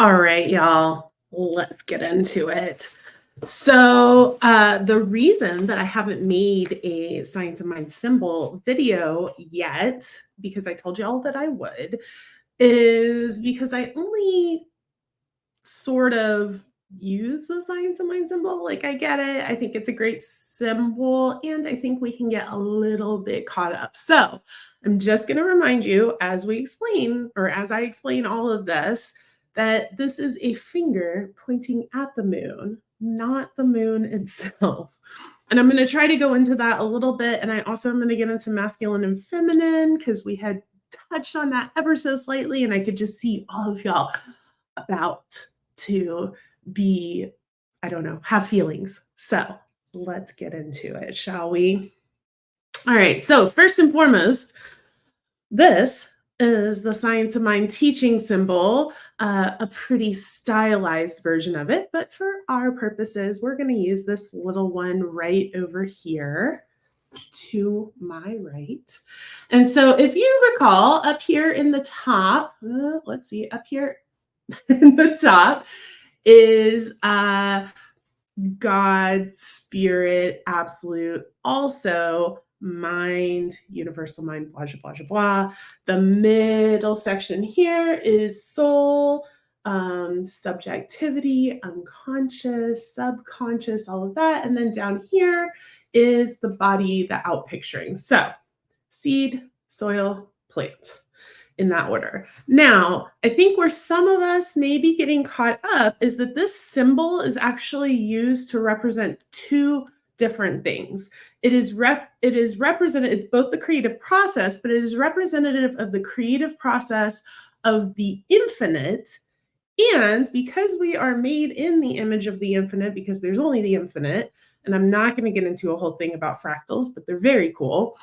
All right, y'all, let's get into it. So, the reason that I haven't made a Science of Mind symbol video yet, because I told y'all that I would, is because I only sort of use the Science of Mind symbol. Like, I get it. I think it's a great symbol, and I think we can get a little bit caught up. So, I'm just going to remind you as we explain, or as I explain all of this, that this is a finger pointing at the moon, not the moon itself. And I'm going to try to go into that a little bit. And I also am going to get into masculine and feminine because we had touched on that ever so slightly. And I could just see all of y'all about to be, I don't know, have feelings. So let's get into it, shall we? All right. So, first and foremost, this is the Science of Mind teaching symbol, a pretty stylized version of it. But for our purposes, we're going to use this little one right over here to my right. And so, if you recall, up here in the top, let's see, up here in the top is God, spirit, absolute, also mind, universal mind, blah, blah, blah, blah. The middle section here is soul, subjectivity, unconscious, subconscious, all of that. And then down here is the body, the out picturing. So seed, soil, plant in that order. Now, I think where some of us may be getting caught up is that this symbol is actually used to represent two different things. It is represented, it's both the creative process, but it is representative of the creative process of the infinite. And because we are made in the image of the infinite, because there's only the infinite, and I'm not going to get into a whole thing about fractals, but they're very cool.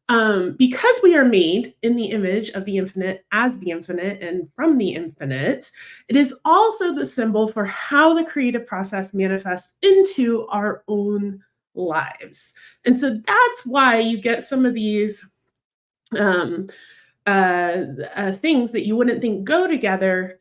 Because we are made in the image of the infinite, as the infinite, and from the infinite, it is also the symbol for how the creative process manifests into our own lives. And so that's why you get some of these um, things that you wouldn't think go together,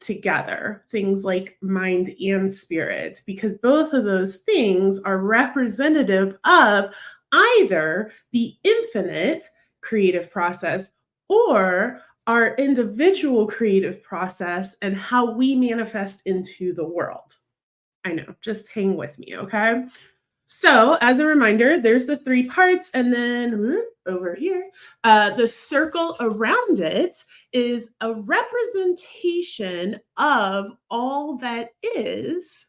things like mind and spirit, because both of those things are representative of either the infinite creative process or our individual creative process and how we manifest into the world. I know, just hang with me, okay? So, as a reminder, there's the three parts, and then over here, the circle around it is a representation of all that is.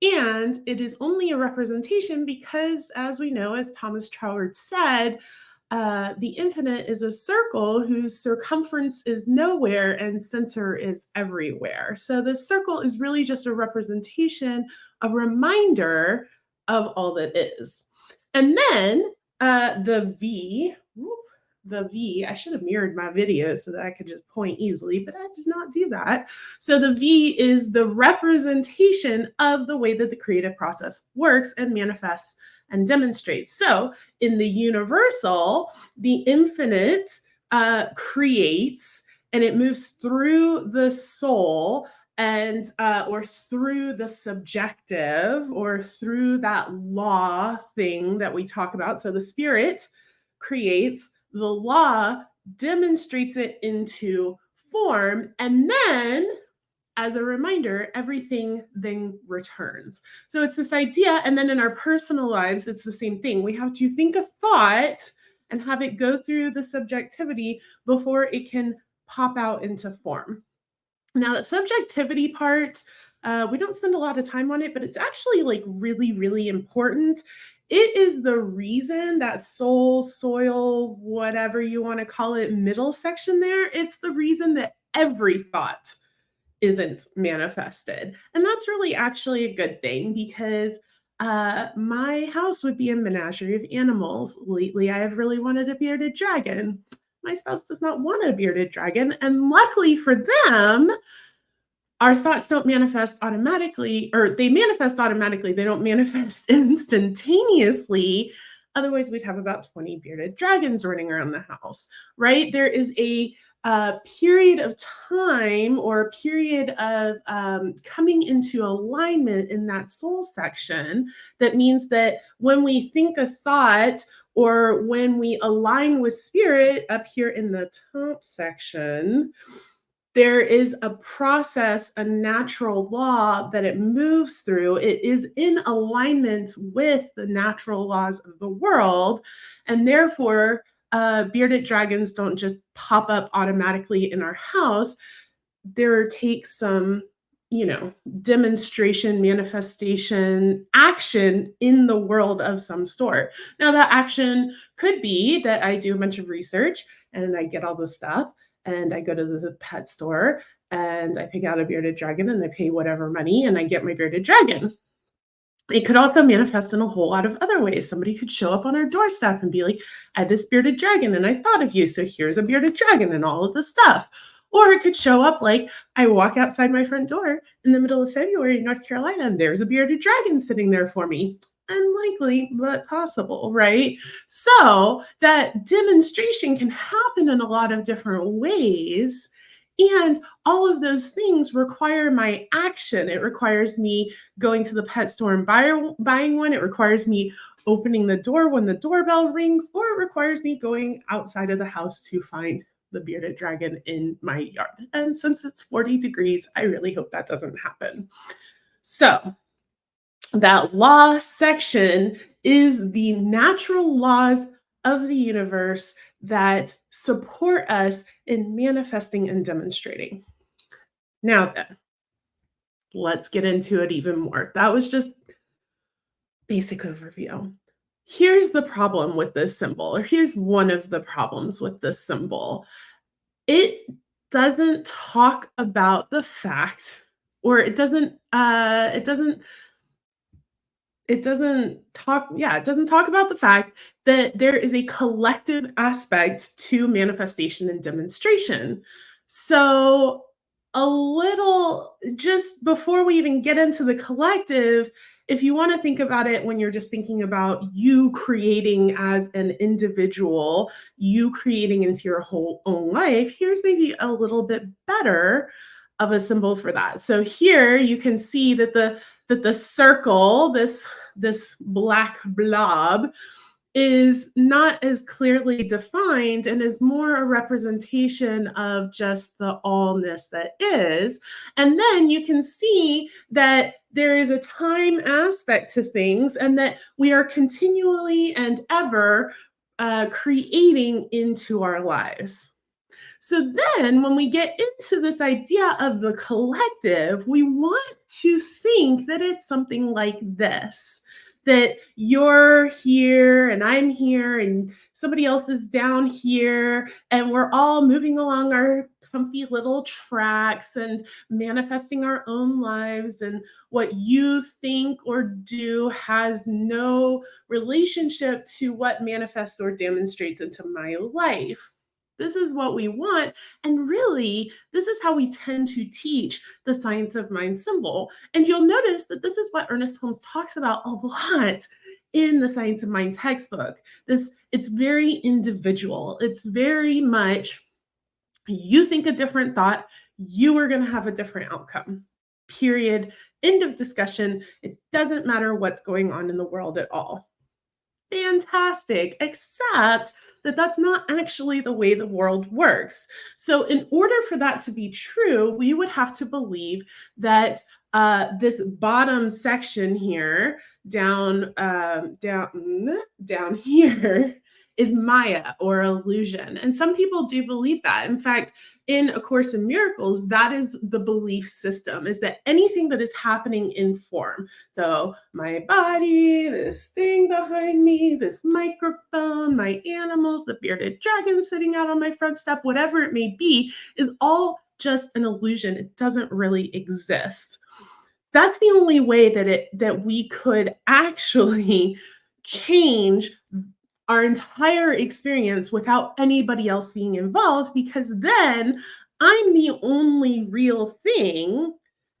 And it is only a representation because, as we know, as Thomas Troward said, the infinite is a circle whose circumference is nowhere and center is everywhere. So the circle is really just a representation, a reminder of all that is. And then the V, I should have mirrored my video so that I could just point easily, but I did not do that. So the V is the representation of the way that the creative process works and manifests and demonstrates. So in the universal, the infinite creates and it moves through the soul and or through the subjective or through that law thing that we talk about. So the spirit creates, the law demonstrates it into form, and then as a reminder, everything then returns. So it's this idea. And then in our personal lives, it's the same thing. We have to think a thought and have it go through the subjectivity before it can pop out into form. Now, that subjectivity part, we don't spend a lot of time on it, but it's actually like really, really important. It is the reason that soul, soil, whatever you want to call it, middle section there, it's the reason that every thought isn't manifested. And that's really actually a good thing because my house would be a menagerie of animals. Lately, I have really wanted a bearded dragon. My spouse does not want a bearded dragon. And luckily for them, our thoughts don't manifest automatically, or they manifest automatically. They don't manifest instantaneously. Otherwise, we'd have about 20 bearded dragons running around the house, right? There is a a period of time or a period of coming into alignment in that soul section. That means that when we think a thought or when we align with spirit up here in the top section, there is a process, a natural law that it moves through. It is in alignment with the natural laws of the world. And therefore, bearded dragons don't just pop up automatically in our house. There takes some, demonstration, manifestation, action in the world of some sort. Now, that action could be that I do a bunch of research and I get all the stuff and I go to the pet store and I pick out a bearded dragon and I pay whatever money and I get my bearded dragon. It could also manifest in a whole lot of other ways. Somebody could show up on our doorstep and be like, I had this bearded dragon and I thought of you. So here's a bearded dragon and all of the stuff. Or it could show up like I walk outside my front door in the middle of February in North Carolina and there's a bearded dragon sitting there for me. Unlikely, but possible, right? So that demonstration can happen in a lot of different ways. And all of those things require my action. It requires me going to the pet store and buying one. It requires me opening the door when the doorbell rings, or it requires me going outside of the house to find the bearded dragon in my yard. And since it's 40 degrees, I really hope that doesn't happen. So, that law section is the natural laws of the universe that support us in manifesting and demonstrating. Now, then, let's get into it even more. That was just basic overview. Here's the problem with this symbol, or here's one of the problems with this symbol. It doesn't talk about the fact, or it doesn't talk about the fact that there is a collective aspect to manifestation and demonstration. So, a little just before we even get into the collective, if you want to think about it when you're just thinking about you creating as an individual, you creating into your whole own life, here's maybe a little bit better of a symbol for that. So here you can see that the circle, this black blob, is not as clearly defined and is more a representation of just the allness that is. And then you can see that there is a time aspect to things and that we are continually and ever creating into our lives. So then, when we get into this idea of the collective, we want to think that it's something like this, that you're here and I'm here and somebody else is down here, and we're all moving along our comfy little tracks and manifesting our own lives. And what you think or do has no relationship to what manifests or demonstrates into my life. This is what we want. And really, this is how we tend to teach the science of mind symbol. And you'll notice that this is what Ernest Holmes talks about a lot in the Science of Mind textbook. It's very individual. It's very much you think a different thought, you are going to have a different outcome. Period. End of discussion. It doesn't matter what's going on in the world at all. Fantastic, except that that's not actually the way the world works. So, in order for that to be true, we would have to believe that this bottom section here, down here, is Maya or illusion. And some people do believe that. In fact, in A Course in Miracles, that is the belief system, is that anything that is happening in form, so my body, this thing behind me, this microphone, my animals, the bearded dragon sitting out on my front step, whatever it may be, is all just an illusion. It doesn't really exist. That's the only way that we could actually change our entire experience without anybody else being involved, because then I'm the only real thing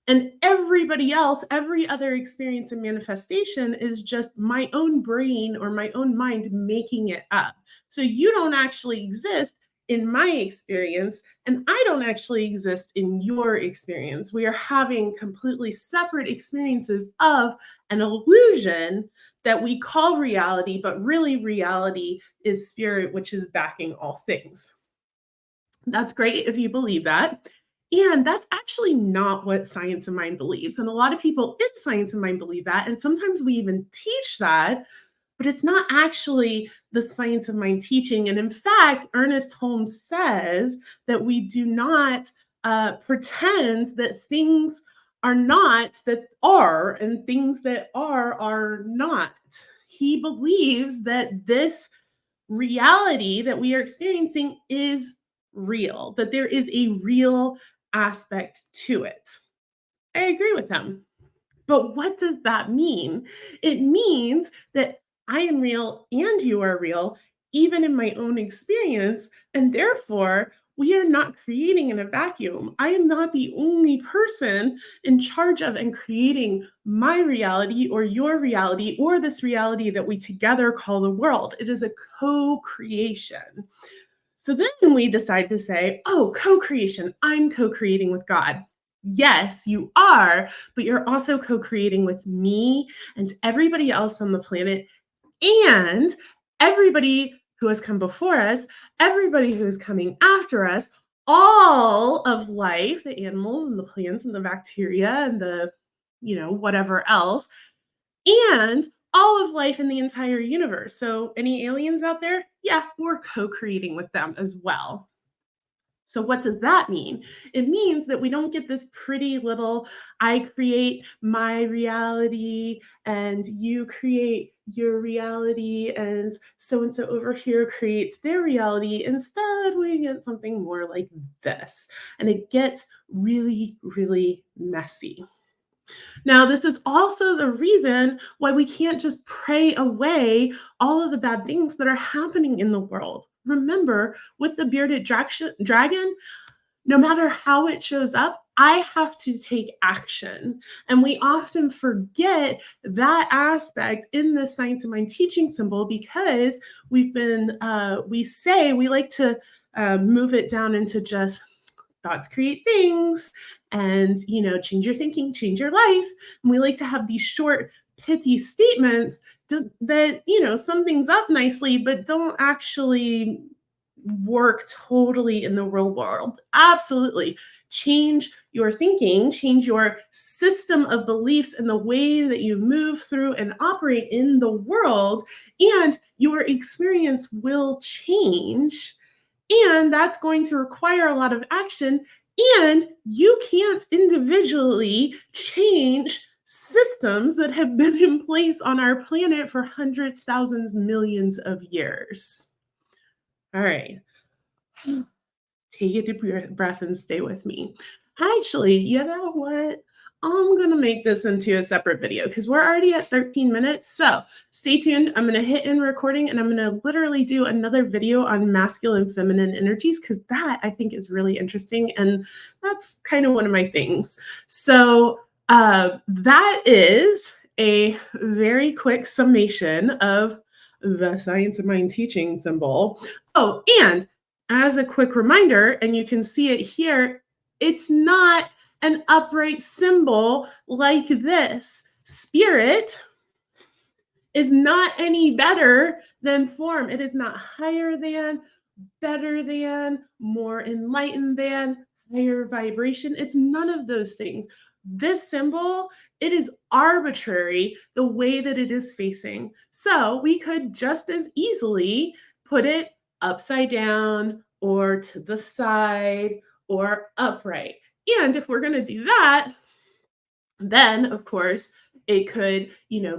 and everybody else, every other experience and manifestation is just my own brain or my own mind making it up. So you don't actually exist. in my experience, and I don't actually exist in your experience. We are having completely separate experiences of an illusion that we call reality, but really reality is spirit, which is backing all things. That's great if you believe that. And that's actually not what Science of Mind believes. And a lot of people in Science of Mind believe that. And sometimes we even teach that, but it's not actually the Science of Mind teaching. And in fact, Ernest Holmes says that we do not pretend that things are not that are, and things that are not. He believes that this reality that we are experiencing is real, that there is a real aspect to it. I agree with him. But what does that mean? It means that I am real and you are real, even in my own experience. And therefore, we are not creating in a vacuum. I am not the only person in charge of and creating my reality or your reality or this reality that we together call the world. It is a co creation. So then we decide to say, oh, co creation, I'm co creating with God. Yes, you are, but you're also co creating with me and everybody else on the planet and everybody who has come before us, everybody who is coming after us, all of life, the animals and the plants and the bacteria and the, whatever else, and all of life in the entire universe. So, any aliens out there? Yeah, we're co creating with them as well. So, what does that mean? It means that we don't get this pretty little I create my reality and you create your reality, and so over here creates their reality. Instead, we get something more like this, and it gets really, really messy. Now, this is also the reason why we can't just pray away all of the bad things that are happening in the world. Remember, with the bearded dragon, no matter how it shows up, I have to take action. And we often forget that aspect in the Science of Mind teaching symbol because we like to move it down into just thoughts create things and change your thinking, change your life. And we like to have these short pithy statements that sum things up nicely but don't actually work totally in the real world. Absolutely. Change your thinking, change your system of beliefs and the way that you move through and operate in the world, and your experience will change, and that's going to require a lot of action. And you can't individually change systems that have been in place on our planet for hundreds, thousands, millions of years. All right. Take a deep breath and stay with me. Actually, you know what? I'm going to make this into a separate video because we're already at 13 minutes. So stay tuned. I'm going to hit in recording and I'm going to literally do another video on masculine and feminine energies because that I think is really interesting. And that's kind of one of my things. So that is a very quick summation of the Science of Mind teaching symbol. Oh, and as a quick reminder, and you can see it here, it's not an upright symbol like this. Spirit is not any better than form. It is not higher than, better than, more enlightened than, higher vibration. It's none of those things. This symbol, it is arbitrary the way that it is facing. So we could just as easily put it upside down or to the side or upright. And if we're going to do that, then of course it could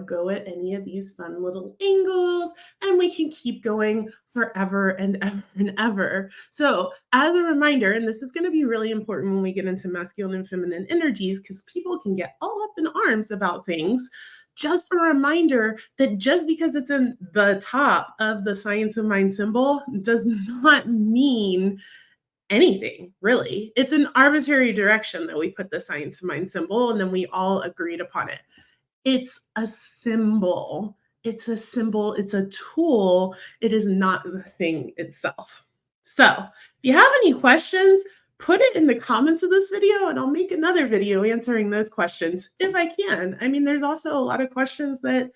go at any of these fun little angles, and we can keep going forever and ever and ever. So as a reminder, and this is going to be really important when we get into masculine and feminine energies because people can get all up in arms about things, just a reminder that just because it's in the top of the Science of Mind symbol does not mean anything, really. It's an arbitrary direction that we put the Science of Mind symbol, and then we all agreed upon it. It's a symbol. It's a symbol. It's a tool. It is not the thing itself. So if you have any questions, put it in the comments of this video and I'll make another video answering those questions if I can. I mean, there's also a lot of questions that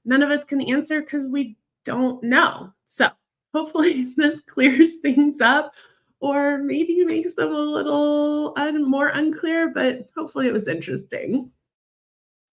none of us can answer because we don't know. So hopefully this clears things up or maybe makes them a little more unclear, but hopefully it was interesting.